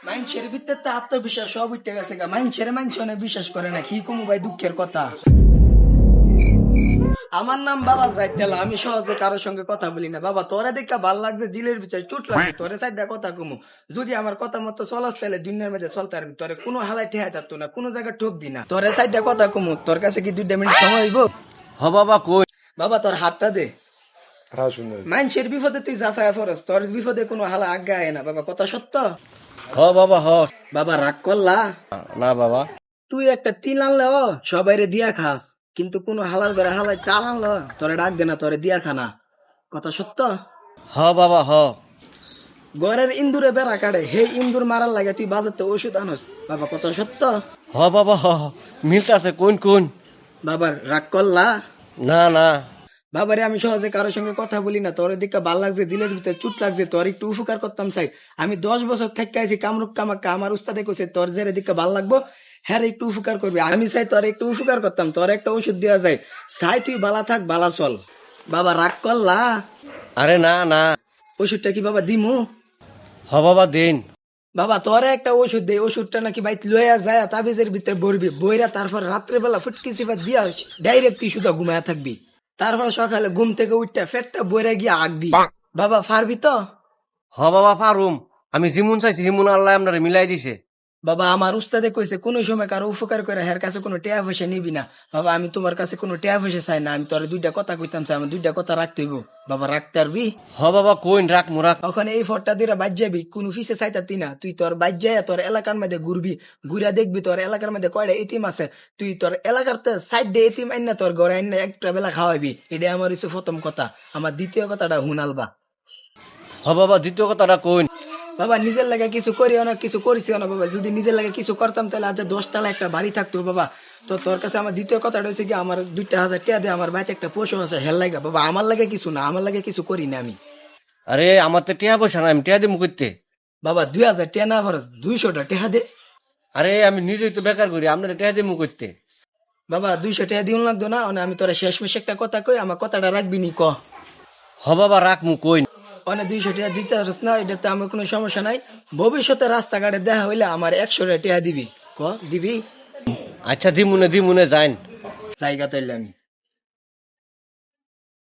মানুষের ভিতরে তো আত্মবিশ্বাস সব উঠে গেছে গা। মানুষ অনেক বিশ্বাস করে না, কি কমু ভাই দুঃখের কথা। আমার নাম বাবা জাইটেলা, আমি সহজে কারোর সঙ্গে কথা বলি না। বাবা তোরা দেখা ভাল লাগছে, জিলের ভিতরে চুট লাগছে, তোরে সাইডটা কথা কমু। যদি আমার কথা মতো চলাস তাহলে দুনিয়ার মধ্যে চলতে পারবি। তোরে কোনো হালাই ঠেহাই থাকতো না, কোনো জায়গায় ঠোক দি না। তোরে সাইডটা কথা কমু, তোর কাছে কি 2 মিনিট সময় হইব? হ বাবা কই। বাবা তোর হাতটা দে। হ্যাঁ শুনে। মানুষের বিপদে তুই জাফায়া ফরস, তোর বিপদে কোনো হালা আজ্ঞা আয় না। বাবা কথা সত্য? হ বাবা হ। বাবা রাগ করলা? না বাবা। তুই একটা তিল আনলে সবাইরে দিয়া খাস, কিন্তু কোন হালার বেড়া হালাই চাল আনলো তোরে ডাক দে না, তোরে দিয়া খানা। কথা সত্য? হ বাবা হ। ঘরের ইন্দুরে বেড়া কাটে, হে ইন্দুর মারার লাগে তুই বাজারতে ওষুধ আনস। বাবা কথা সত্য? হ বাবা হ। মিলতাছে কোন কোন। বাবার রাগ করলা? না না। বাবারে আমি সহজে কারোর সঙ্গে কথা বলি না, তোর দিকটা ভাল লাগছে, দিলের ভিতরে চুট লাগছে, তোর একটু উপকার করতাম চাই। আমি 10 বছর থেকে আছি কামরুক কামাক্কা, আমার উস্তাদে কইছে তোর যে দিকটা ভাল লাগবো হ্যাঁ একটু উপকার করবি। আমি চাই তোর একটু উপকার করতাম, তোর একটা ওষুধ দেওয়া যায়, চাই তুই বালা থাক বালা চল। বাবা রাগ করলা? আরে না না। ওষুধটা কি বাবা দিমু? হ বাবা দিন। বাবা তোরে একটা ওষুধ দে, ওষুধটা নাকি বাইতে লইয়া যায় তাবিজের ভিতরে ভরবি, বইরা তারপর রাত্রে বেলা ফুটকি চিপা দিয়া ডাইরেক্ট তুই শুধু ঘুমায়া থাকবি। তারপর সকালে ঘুম থেকে উঠতে ফেটটা বইরা গিয়া আঁকবি। বাবা পারবি তো? হ বাবা পারুম। আমি যেমন চাইছি যেমন আল্লাহ আপনারে মিলাই দিছে। বাবা আমার উস্তাদে কইছে কোন সময় কারো উপকার করে হের কাছে কোনো টেয়া পয়সা নিবি না। বাবা আমি তোমার কাছে কোনো টেয়া পয়সা চাই না, আমি তোর 2টা কথা কইতাম চাই, আমার 2টা কথা রাখতে হইব। বাবা রাখতে পারবি? হ বাবা কইন রাখ মুরাক। ওখানে এই ফটটা দুইটা বাজ যাবি, কোনো ফিসে চাইতাতি না, তুই তোর বাজ যায় তোর এলাকার মধ্যে ঘুরবি, ঘুরা দেখবি তোর এলাকার মধ্যে কয়টা এতিম আছে, তুই তোর এলাকার সাইড দিয়ে এতিম আইন না তোর ঘরে আইন না একটা বেলা খাওয়াবি। এটা আমার হচ্ছে প্রথম কথা। আমার দ্বিতীয় কথাটা হুনালবা। হ বাবা দ্বিতীয় কথাটা কইন। বাবা নিজের লাগে কিছু করিও না, কিছু করিসিও না। বাবা যদি নিজের লাগে কিছু করতাম তাহলে আজ 10 তলা একটা বাড়ি থাকতো। বাবা তো তোর কাছে আমার দ্বিতীয় কথাটা হচ্ছে কি, আমার 2,000 টাকা দে, আমার বাড়িতে একটা পশু আছে হেল লাগে। বাবা আমার লাগে কিছু না, আমার লাগে কিছু করি না আমি। আরে আমার তো টিয়া পয়সা নাই, আমি টিয়া দিমু কইতে। বাবা 2,000 টাকা না খরচ, 200টা টাকা দে। আরে আমি নিজেই তো বেকার করি, আপনার টিয়া দিমু কইতে। বাবা 200 টাকা দিউন লাগতো না, আমি তোরা শেষমেশ একটা কথা কই, আমার কথাটা রাখবি নি ক? হ বাবা রাখমু কইন। অনেক 200 টাকা দিতে পারছ না, এটাতে আমার কোনো সমস্যা নাই। ভবিষ্যতে রাস্তাঘাটে দেখা হইলে আমার 100 টাকা দিবি। ক দিবি? আচ্ছা দিমুনে দিমুনে যাইন। জায়গা তৈলে আমি